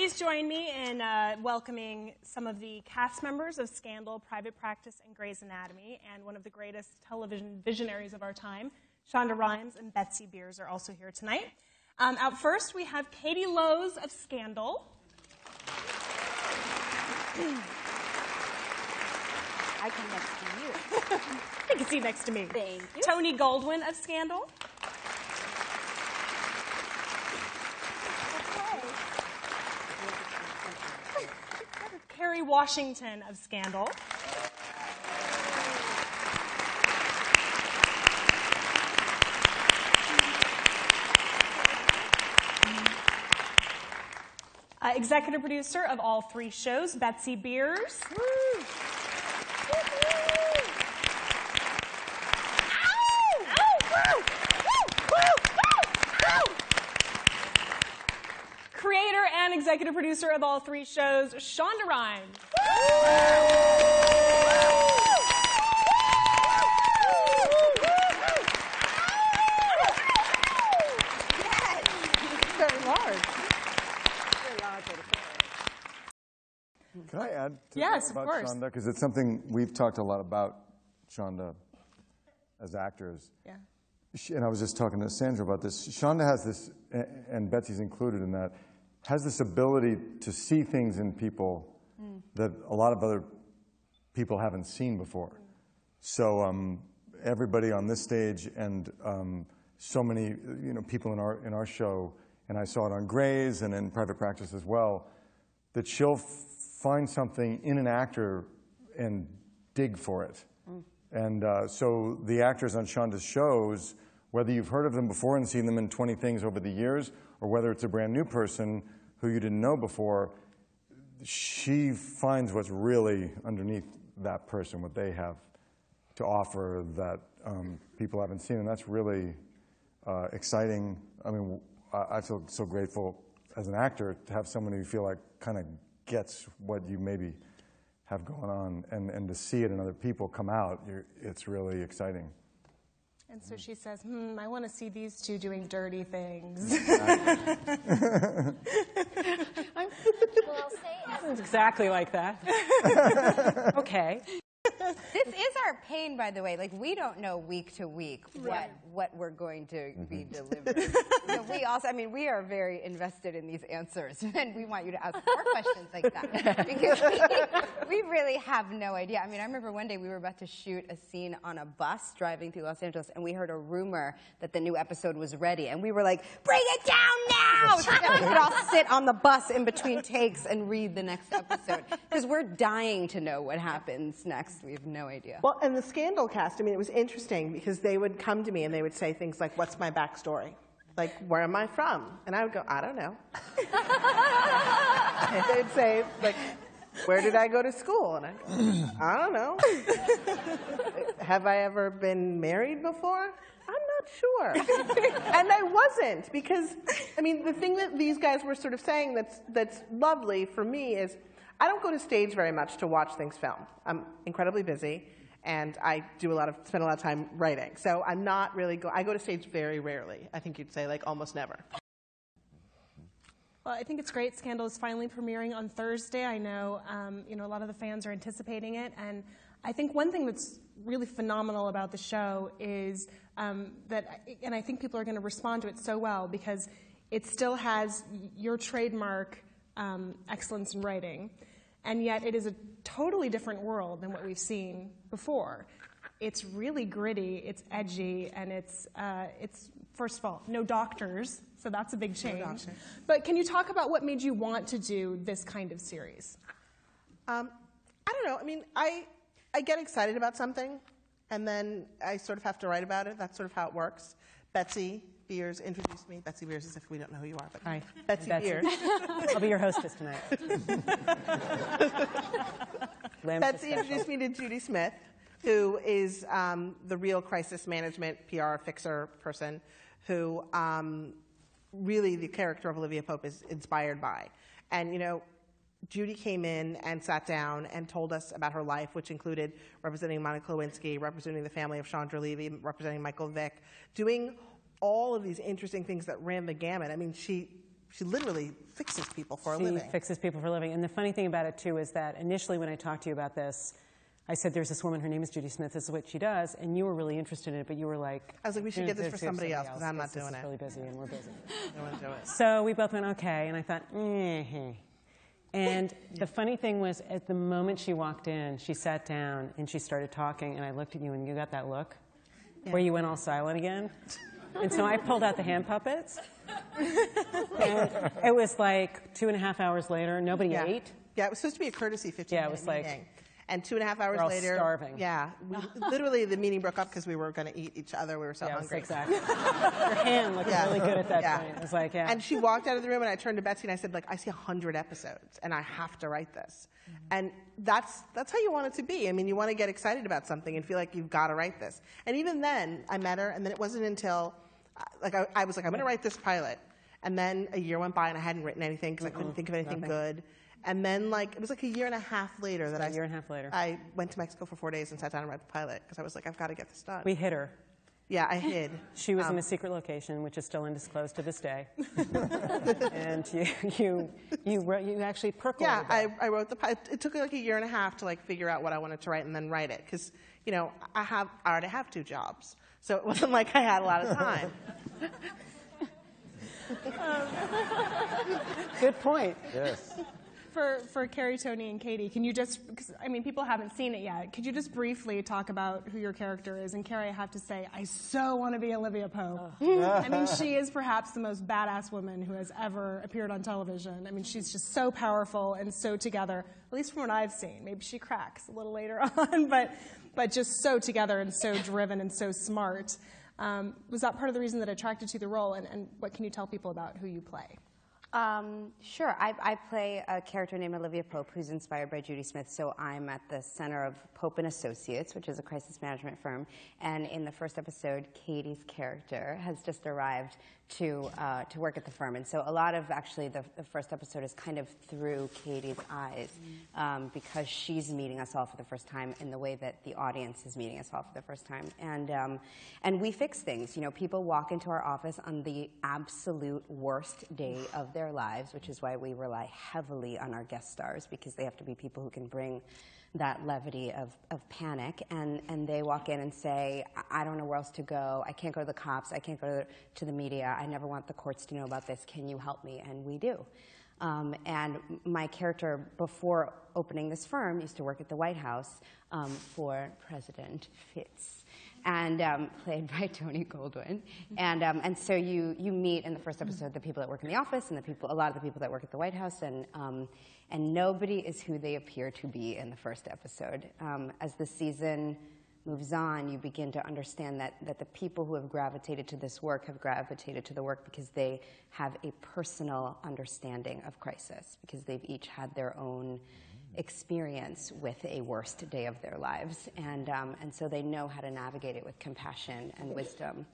Please join me in welcoming some of the cast members of Scandal, Private Practice, and Grey's Anatomy, and one of the greatest television visionaries of our time, Shonda Rhimes and Betsy Beers are also here tonight. Out first, we have Katie Lowe's of Scandal. I come next to you. You can see next to me. Thank you. Tony Goldwyn of Scandal. Kerry Washington of Scandal. Executive producer of all three shows, Betsy Beers. Creator and executive producer of all three shows, Shonda Rhimes. Very large. Can I add to Yes, that about of course. Shonda? Because it's something we've talked a lot about Shonda as actors. Yeah. And I was just talking to Sandra about this. Shonda has this, and Betsy's included in that, has this ability to see things in people that a lot of other people haven't seen before. So everybody on this stage and so many people in our show, and I saw it on Grey's and in Private Practice as well, that she'll find something in an actor and dig for it. And so the actors on Shonda's shows, whether you've heard of them before and seen them in 20 things over the years, or whether it's a brand new person who you didn't know before, she finds what's really underneath that person, what they have to offer that people haven't seen. And that's really exciting. I mean, I feel so grateful as an actor to have someone who you feel like kind of gets what you maybe have going on, and to see it in other people come out, it's really exciting. And so she says, I want to see these two doing dirty things. Well, I'll say It's exactly like that. Okay. this is our pain, by the way. Like, we don't know week to week what we're going to be delivering. So we also, I mean, we are very invested in these answers, and we want you to ask more questions like that, because we really have no idea. I mean, I remember one day we were about to shoot a scene on a bus driving through Los Angeles, and we heard a rumor that the new episode was ready, and we were like, bring it down now! So that we could all sit on the bus in between takes and read the next episode, because we're dying to know what happens next. We have no idea. Well, and the Scandal cast, I mean, it was interesting because they would come to me and they would say things like, what's my backstory? Like, where am I from? And I would go, I don't know. And they'd say, like, where did I go to school? And I'd go, I don't know. Have I ever been married before? I'm not sure. And I wasn't, because, I mean, the thing that these guys were sort of saying that's lovely for me is, I don't go to stage very much to watch things filmed. I'm incredibly busy, and I spend a lot of time writing. So I'm not really I go to stage very rarely. I think you'd say like almost never. Well, I think it's great. Scandal is finally premiering on Thursday. I know, a lot of the fans are anticipating it, and I think one thing that's really phenomenal about the show is that, and I think people are going to respond to it so well because it still has your trademark excellence in writing. And yet it is a totally different world than what we've seen before. It's really gritty, it's edgy, and it's first of all, no doctors, so that's a big change. No, but can you talk about what made you want to do this kind of series? I don't know. I mean, I get excited about something, and then I sort of have to write about it. That's sort of how it works. Betsy Beers introduced me. Betsy Beers, as if we don't know who you are, but hi, Betsy Beers. I'll be your hostess tonight. Betsy introduced me to Judy Smith, who is the real crisis management PR fixer person, who really the character of Olivia Pope is inspired by. And Judy came in and sat down and told us about her life, which included representing Monica Lewinsky, representing the family of Chandra Levy, representing Michael Vick, doing all of these interesting things that ran the gamut. I mean, she she literally fixes people for a She living. fixes people for a living. And the funny thing about it, too, is that initially when I talked to you about this, I said, there's this woman, her name is Judy Smith, this is what she does, and you were really interested in it, but you were like... I was like, we should get this for somebody else, because I'm not doing it. This is really busy, and we're busy. I want to do it. So we both went, okay, and I thought, And the funny thing was, at the moment she walked in, she sat down, and she started talking, and I looked at you, and you got that look, where you went all silent again. And so I pulled out the hand puppets, and it was like 2.5 hours later, nobody ate. Yeah, it was supposed to be a courtesy 15-minute meeting. Like... And 2.5 hours we're all later, starving. Yeah, literally the meeting broke up because we were going to eat each other. We were so hungry. Exactly. Your hand looked really good at that point. It was like, And she walked out of the room, and I turned to Betsy and I said, like, I see 100 episodes, and I have to write this. And that's how you want it to be. I mean, you want to get excited about something and feel like you've got to write this. And even then, I met her, and then it wasn't until, like, I was like, I'm going to write this pilot. And then a year went by, and I hadn't written anything because I couldn't think of anything good. And then, like, it was like a year and a half later that I went to Mexico for 4 days and sat down and read the pilot because I was like, I've got to get this done. We hid her. Yeah, I hid. She was in a secret location, which is still undisclosed to this day. And you actually percolated. Yeah, I wrote the pilot. It took like a year and a half to like figure out what I wanted to write and then write it because, you know, I already have 2 jobs, so it wasn't like I had a lot of time. Good point. Yes. For Kerry, Tony, and KaDee, can you just, because, I mean, people haven't seen it yet, could you just briefly talk about who your character is? And Kerry, I have to say, I so want to be Olivia Pope. I mean, she is perhaps the most badass woman who has ever appeared on television. I mean, she's just so powerful and so together, at least from what I've seen. Maybe she cracks a little later on, but just so together and so driven and so smart. Was that part of the reason that attracted you to the role? And what can you tell people about who you play? Sure. I play a character named Olivia Pope, who's inspired by Judy Smith. So I'm at the center of Pope and Associates, which is a crisis management firm. And in the first episode, KaDee's character has just arrived to work at the firm. And so a lot of actually the first episode is kind of through KaDee's eyes because she's meeting us all for the first time in the way that the audience is meeting us all for the first time. And we fix things. You know, people walk into our office on the absolute worst day of their lives, which is why we rely heavily on our guest stars because they have to be people who can bring that levity of panic, and they walk in and say, I don't know where else to go, I can't go to the cops, I can't go to the media, I never want the courts to know about this, can you help me? And we do. And my character, before opening this firm, used to work at the White House for President Fitz, and played by Tony Goldwyn. And so you meet in the first episode the people that work in the office and a lot of the people that work at the White House, and nobody is who they appear to be in the first episode. As the season moves on, you begin to understand that the people who have gravitated to this work have gravitated to the work because they have a personal understanding of crisis, because they've each had their own experience with a worst day of their lives, and so they know how to navigate it with compassion and wisdom.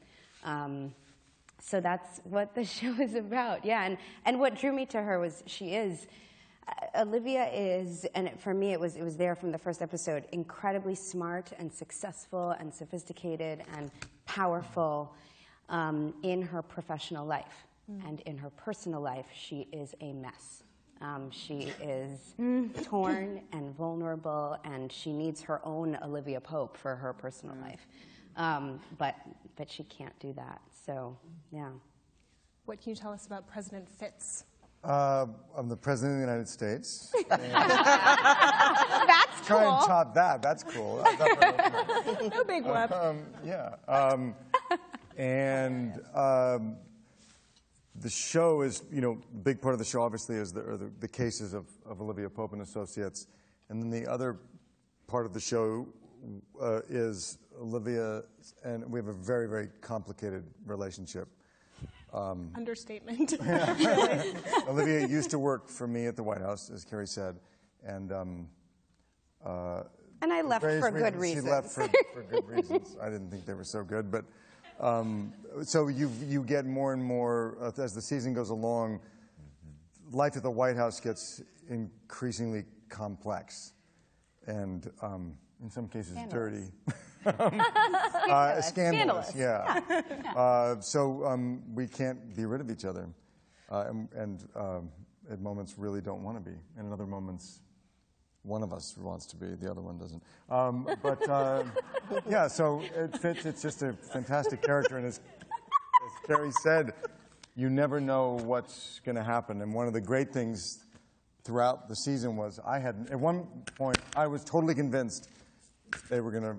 So that's what the show is about, yeah. And what drew me to her was Olivia is, and for me it was there from the first episode, incredibly smart and successful and sophisticated and powerful in her professional life. And in her personal life, she is a mess. She is torn and vulnerable, and she needs her own Olivia Pope for her personal life. But she can't do that, so yeah. What can you tell us about President Fitz? I'm the President of the United States. That's cool. Try and top that. That's cool. No big whoop. Yeah. The show is, you know, a big part of the show obviously is the cases of Olivia Pope and Associates. And then the other part of the show is Olivia, and we have a very, very complicated relationship. Understatement. Olivia used to work for me at the White House, as Kerry said, and I left for good reasons. She left for good reasons. I didn't think they were so good, but so you get more and more as the season goes along. Life at the White House gets increasingly complex, and in some cases dirty. Scandalous, yeah. So we can't be rid of each other. and at moments really don't want to be, and in other moments one of us wants to be, the other one doesn't. Yeah, so it fits. It's just a fantastic character, and as Kerry said, you never know what's going to happen. And one of the great things throughout the season was at one point, I was totally convinced they were going to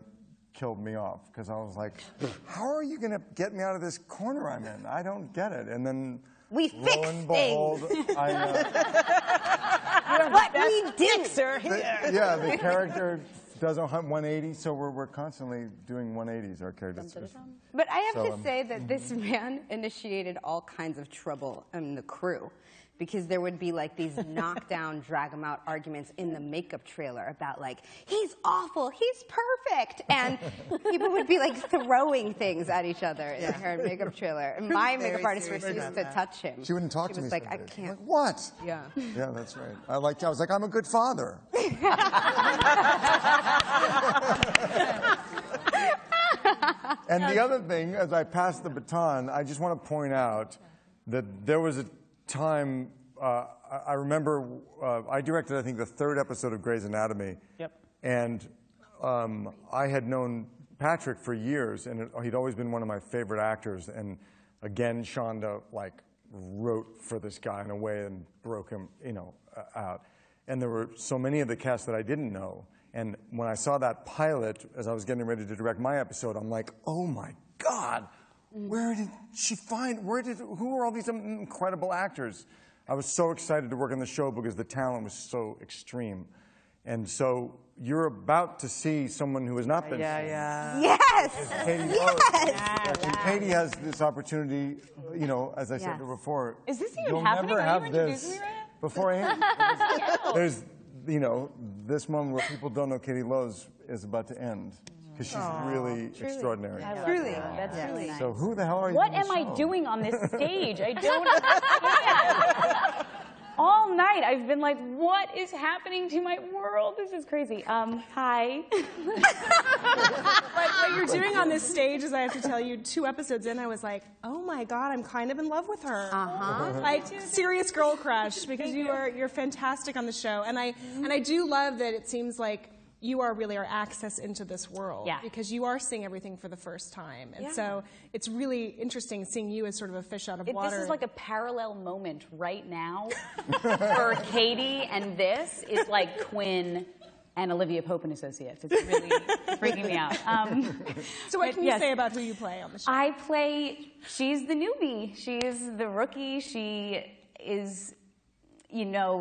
kill me off, because I was like, how are you going to get me out of this corner I'm in? I don't get it. And then, we lo fixed and behold, But we did, sir. Yeah, the character does a 180, so we're constantly doing 180s, our characters. But I have to say that this man initiated all kinds of trouble in the crew, because there would be like these knockdown, drag 'em out arguments in the makeup trailer about like, he's awful, he's perfect, and people would be like throwing things at each other in the hair and makeup trailer. And my makeup artist refused to touch him. She wouldn't talk to me. She was like, I someday. can't. Like, what? Yeah. Yeah, that's right. I was like, I'm a good father. And the other thing, as I pass the baton, I just want to point out that there was a time, I remember, I directed, I think, the 3rd episode of Grey's Anatomy. Yep. And I had known Patrick for years, and he'd always been one of my favorite actors. And again, Shonda, like, wrote for this guy in a way and broke him, out. And there were so many of the cast that I didn't know. And when I saw that pilot, as I was getting ready to direct my episode, I'm like, oh my God, where did she find, who are all these incredible actors? I was so excited to work on the show because the talent was so extreme. And so you're about to see someone who has not been seen. Yes! KaDee Yes! And KaDee has this opportunity, as I said before. Is this even you'll happening? never Are have you this introducing me right now? before I am. There's, this moment where people don't know KaDee Lowe's is about to end. Because she's really extraordinary. Truly. That's really nice. So who the hell are you? What am I doing on this stage? I don't understand. All night I've been like, what is happening to my world? This is crazy. Hi. What you're doing on this stage is, I have to tell you, 2 episodes in, I was like, oh my God, I'm kind of in love with her. Like, serious girl crush, because you're fantastic on the show. And I do love that it seems like you are really our access into this world, because you are seeing everything for the first time. And so it's really interesting seeing you as sort of a fish out of water. This is like a parallel moment right now for KaDee, and this is like Quinn and Olivia Pope and Associates. It's really freaking me out. So what can you say about who you play on the show? She's the newbie. She's the rookie. She is,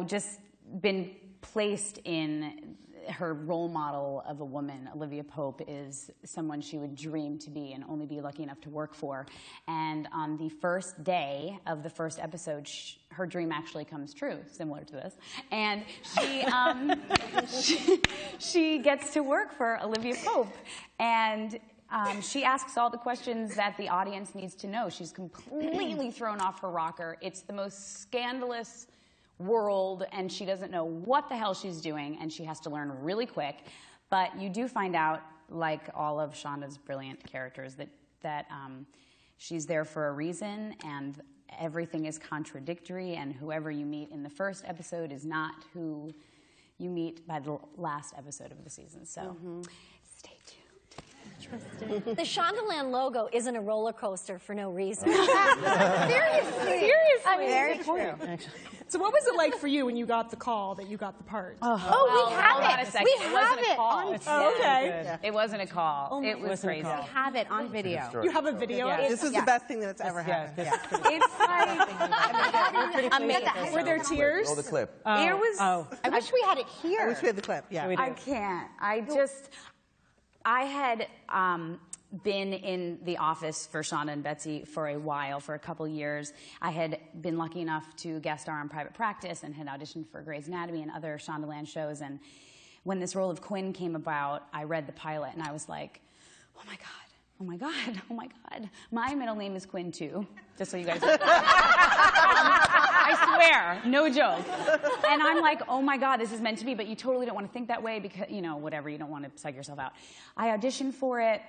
just been placed in her role model of a woman. Olivia Pope is someone she would dream to be and only be lucky enough to work for. And on the first day of the first episode, her dream actually comes true, similar to this. And she gets to work for Olivia Pope. And she asks all the questions that the audience needs to know. She's completely thrown off her rocker. It's the most scandalous world, and she doesn't know what the hell she's doing, and she has to learn really quick. But you do find out, like all of Shonda's brilliant characters, that she's there for a reason, and everything is contradictory, and whoever you meet in the first episode is not who you meet by the last episode of the season. So stay tuned. The Shondaland logo isn't a roller coaster for no reason. Seriously. I mean, very true. So what was it like for you when you got the call that you got the part? We have it. We have it on okay. It wasn't a call. It was crazy. We have it on video. You have a video of it? This is the best thing that's ever happened. It's like, Were there tears? Roll the clip. it was, I wish we had it here. I wish we had the clip. Yeah. I can't. I had been in the office for Shonda and Betsy for a while, for a couple years. I had been lucky enough to guest star on Private Practice and had auditioned for Grey's Anatomy and other Shondaland shows. And when this role of Quinn came about, I read the pilot and I was like, oh my God, oh my God, oh my God. My middle name is Quinn too, just so you guys know. I swear, no joke. And I'm like, oh my God, this is meant to be, but you totally don't want to think that way because, whatever, you don't want to psych yourself out. I auditioned for it.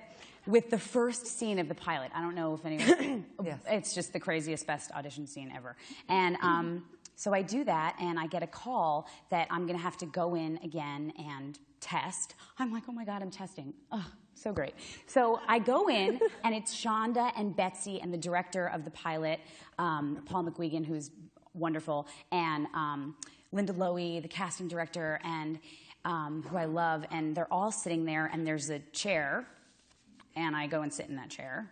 with the first scene of the pilot. I don't know if anyone, yes. It's just the craziest, best audition scene ever. And so I do that, and I get a call that I'm gonna have to go in again and test. I'm like, oh my God, I'm testing. Oh, so great. So I go in, and it's Shonda and Betsy and the director of the pilot, Paul McGuigan, who's wonderful, and Linda Lowy, the casting director, and who I love, and they're all sitting there, and there's a chair, and I go and sit in that chair,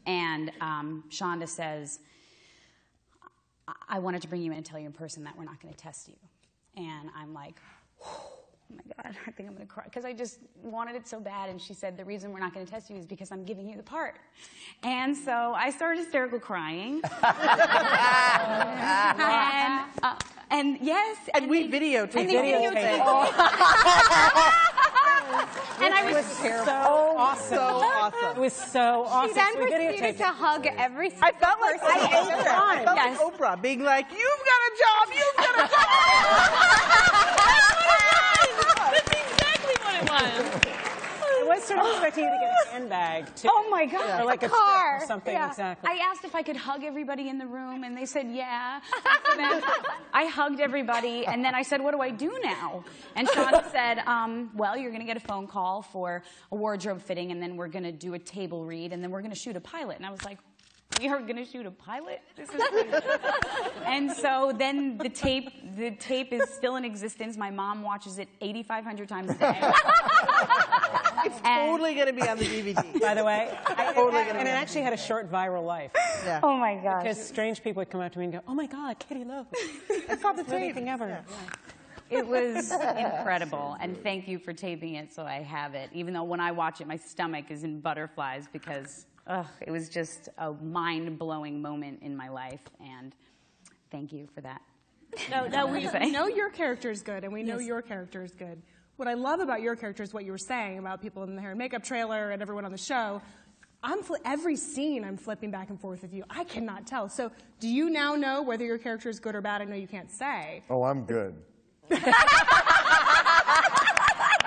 and Shonda says, I wanted to bring you in and tell you in person that we're not going to test you. And I'm like, oh my God, I think I'm going to cry. Because I just wanted it so bad. And she said, the reason we're not going to test you is because I'm giving you the part. And so I started hysterical crying. And yes. And we videotaped it. And I was so awesome. So awesome. It was so awesome. She then proceeded to hug every single I felt like person. I felt like Oprah being like, you've got a job, you've got a job. That's exactly what it was. I was sort of expecting you to get a handbag, too. Oh my God. Or like a car or something, exactly. I asked if I could hug everybody in the room, and they said, yeah. So then I hugged everybody, and then I said, what do I do now? And Shonda said, well, you're going to get a phone call for a wardrobe fitting, and then we're going to do a table read, and then we're going to shoot a pilot. And I was like, we are going to shoot a pilot? This is crazy. And so then the tape is still in existence. My mom watches it 8,500 times a day. It's totally going to be on the DVD. By the way. And it actually had a short viral life. Yeah. Oh my gosh. Because strange people would come up to me and go, oh my God, KaDee Lowe. I saw the thing ever. Yeah. It was incredible, and thank you for taping it so I have it, even though when I watch it, my stomach is in butterflies because it was just a mind-blowing moment in my life, and thank you for that. No, we know your character is good, and we know your character is good. What I love about your character is what you were saying about people in the hair and makeup trailer and everyone on the show. Every scene I'm flipping back and forth with you. I cannot tell. So do you now know whether your character is good or bad? I know you can't say. Oh, I'm good. What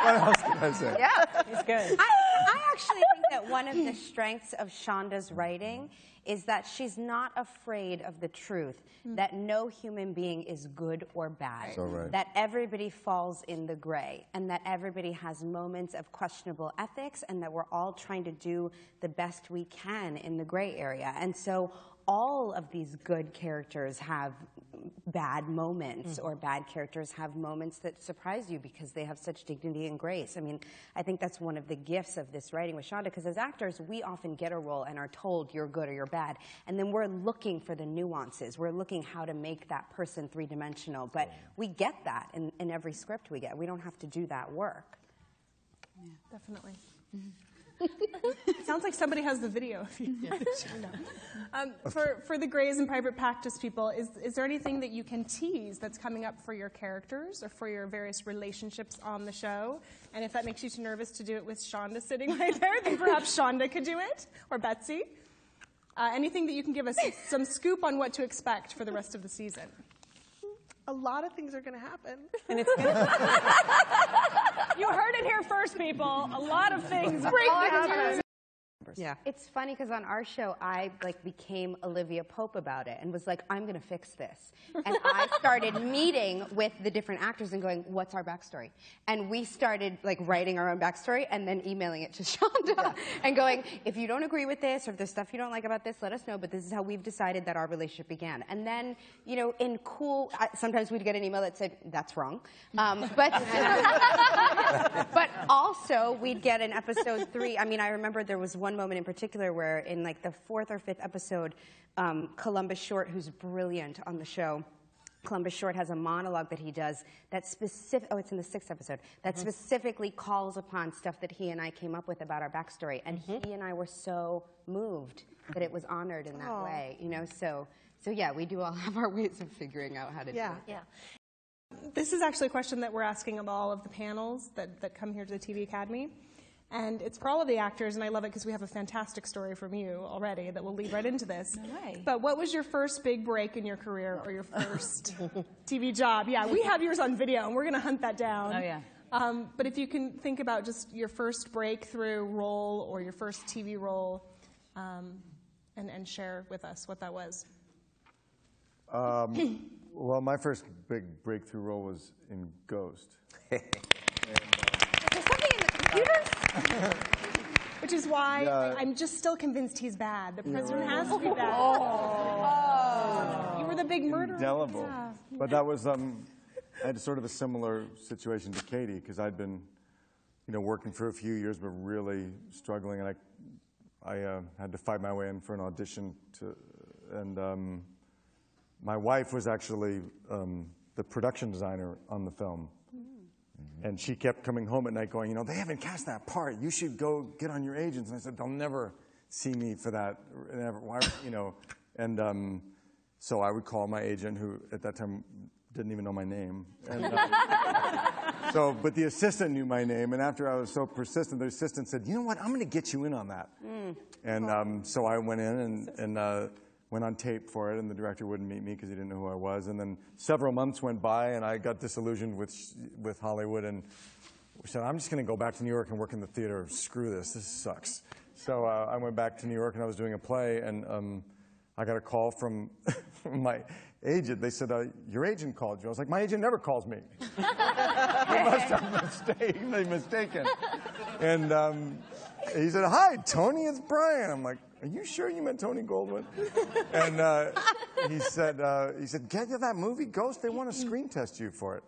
else can I say? Yeah. He's good. I actually think that one of the strengths of Shonda's writing is that she's not afraid of the truth, that no human being is good or bad, So right. that everybody falls in the gray, and that everybody has moments of questionable ethics, and that we're all trying to do the best we can in the gray area. And so all of these good characters have bad moments, or bad characters have moments that surprise you because they have such dignity and grace. I mean, I think that's one of the gifts of this writing with Shonda, because as actors, we often get a role and are told you're good or you're bad, and then we're looking for the nuances. We're looking how to make that person three-dimensional, but we get that in every script we get. We don't have to do that work. Yeah, definitely. It sounds like somebody has the video. If you for the Grays and private practice people, is there anything that you can tease that's coming up for your characters or for your various relationships on the show? And if that makes you too nervous to do it with Shonda sitting right there, then perhaps Shonda could do it, or Betsy. Anything that you can give us some scoop on what to expect for the rest of the season? A lot of things are going to happen. And it's good. You heard it here first, people. A lot of things. Yeah. It's funny because on our show, I became Olivia Pope about it and was like, I'm going to fix this. And I started meeting with the different actors and going, what's our backstory? And we started writing our own backstory and then emailing it to Shonda and going, if you don't agree with this or if there's stuff you don't like about this, let us know. But this is how we've decided that our relationship began. And then, in cool, sometimes we'd get an email that said, that's wrong. But also we'd get in episode 3. I mean, I remember there was one moment in particular where in the 4th or 5th episode, Columbus Short, who's brilliant on the show, Columbus Short has a monologue that he does that it's in the 6th episode, that specifically calls upon stuff that he and I came up with about our backstory. And he and I were so moved that it was honored in that way, So yeah, we do all have our ways of figuring out how to do it. Yeah. This is actually a question that we're asking of all of the panels that come here to the TV Academy. And it's for all of the actors, and I love it because we have a fantastic story from you already that will lead right into this. No way. But what was your first big break in your career or your first TV job? Yeah, we have yours on video, and we're going to hunt that down. Oh, yeah. But if you can think about just your first breakthrough role or your first TV role, and share with us what that was. Well, my first big breakthrough role was in Ghost. Is there something in the computer? Which is why I'm just still convinced he's bad. The president has to be bad. Oh. You were the big murderer. Indelible. Yeah. But that was, I had sort of a similar situation to KaDee, because I'd been, working for a few years, but really struggling, and I had to fight my way in for an audition and my wife was actually the production designer on the film. And she kept coming home at night going, they haven't cast that part. You should go get on your agents. And I said, they'll never see me for that. Never. Why, And so I would call my agent, who at that time didn't even know my name. And, but the assistant knew my name. And after I was so persistent, the assistant said, you know what, I'm going to get you in on that. And so I went in and went on tape for it, and the director wouldn't meet me because he didn't know who I was. And then several months went by, and I got disillusioned with Hollywood, and said, I'm just going to go back to New York and work in the theater. Screw this. This sucks. So I went back to New York, and I was doing a play, and I got a call from my agent. They said, your agent called you. I was like, my agent never calls me. They must have mistaken. And he said, hi, Tony, it's Brian. I'm like, are you sure you meant Tony Goldwyn? And he said, get you that movie, Ghost? They want to screen test you for it.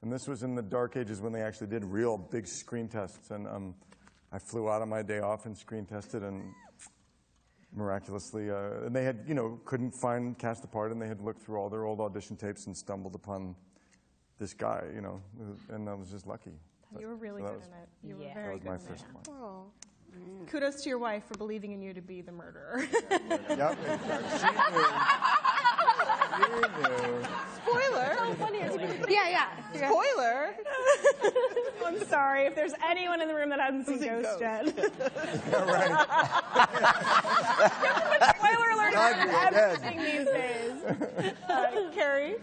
And this was in the dark ages when they actually did real big screen tests. And I flew out on my day off and screen tested, and miraculously, and they had, couldn't cast the part, and they had looked through all their old audition tapes and stumbled upon this guy, and I was just lucky. You were really good in it. You were very good in it. That was my first one. Oh. Kudos to your wife for believing in you to be the murderer. Yep. She knew. Spoiler. So funny. Yeah. Spoiler. I'm sorry if there's anyone in the room that hasn't seen Ghost yet. Right. Spoiler alert for everything these days. Kerry?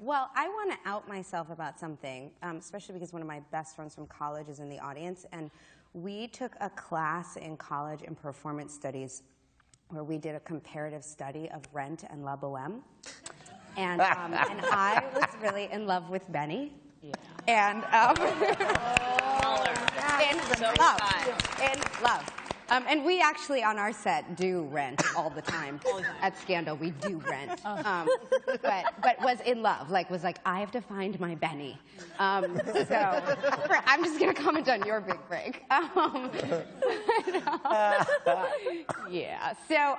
Well, I want to out myself about something, especially because one of my best friends from college is in the audience, and we took a class in college in performance studies where we did a comparative study of Rent and La Boheme, and I was really in love with Benny. Yeah. And in love. And we actually, on our set, do Rent all the time. At Scandal, we do Rent. But was in love. Was like, I have to find my Benny. So I'm just going to comment on your big break. Yeah. So,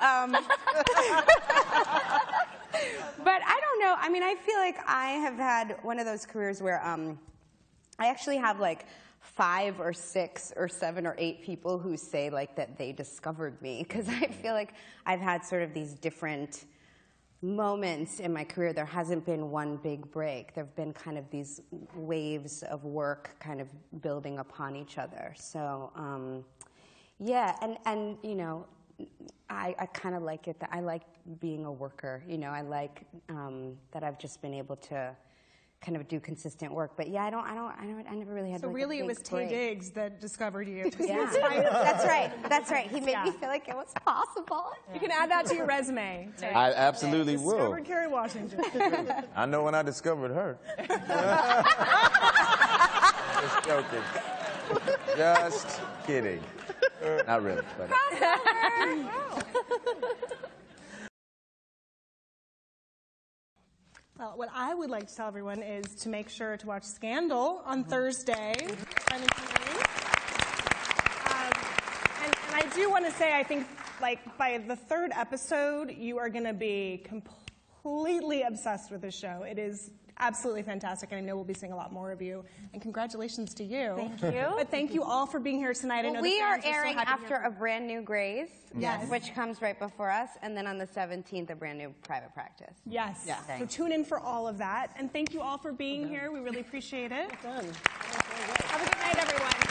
but I don't know. I mean, I feel like I have had one of those careers where I actually have 5 or 6 or 7 or 8 people who say that they discovered me, because I feel like I've had sort of these different moments in my career. There hasn't been one big break. There have been kind of these waves of work kind of building upon each other. So yeah, and I kind of like it. I like being a worker. I like that I've just been able to kind of do consistent work. But yeah, I never really had. So really, it was Taye Diggs that discovered you. Yeah, that's right. He made me feel like it was possible. You can add that to your resume. I absolutely will. Discovered Kerry Washington. I know when I discovered her. Just joking. Just kidding. Not really. But. Well, what I would like to tell everyone is to make sure to watch Scandal on Thursday. And I do want to say, I think, by the 3rd episode, you are going to be completely obsessed with the show. It is absolutely fantastic, and I know we'll be seeing a lot more of you. And congratulations to you. Thank you. But thank you all for being here tonight. Well, we are airing after a brand new Grace, yes, which comes right before us, and then on the 17th, a brand new Private Practice. Yes. Yeah. So tune in for all of that. And thank you all for being here. We really appreciate it. Have a good night, everyone.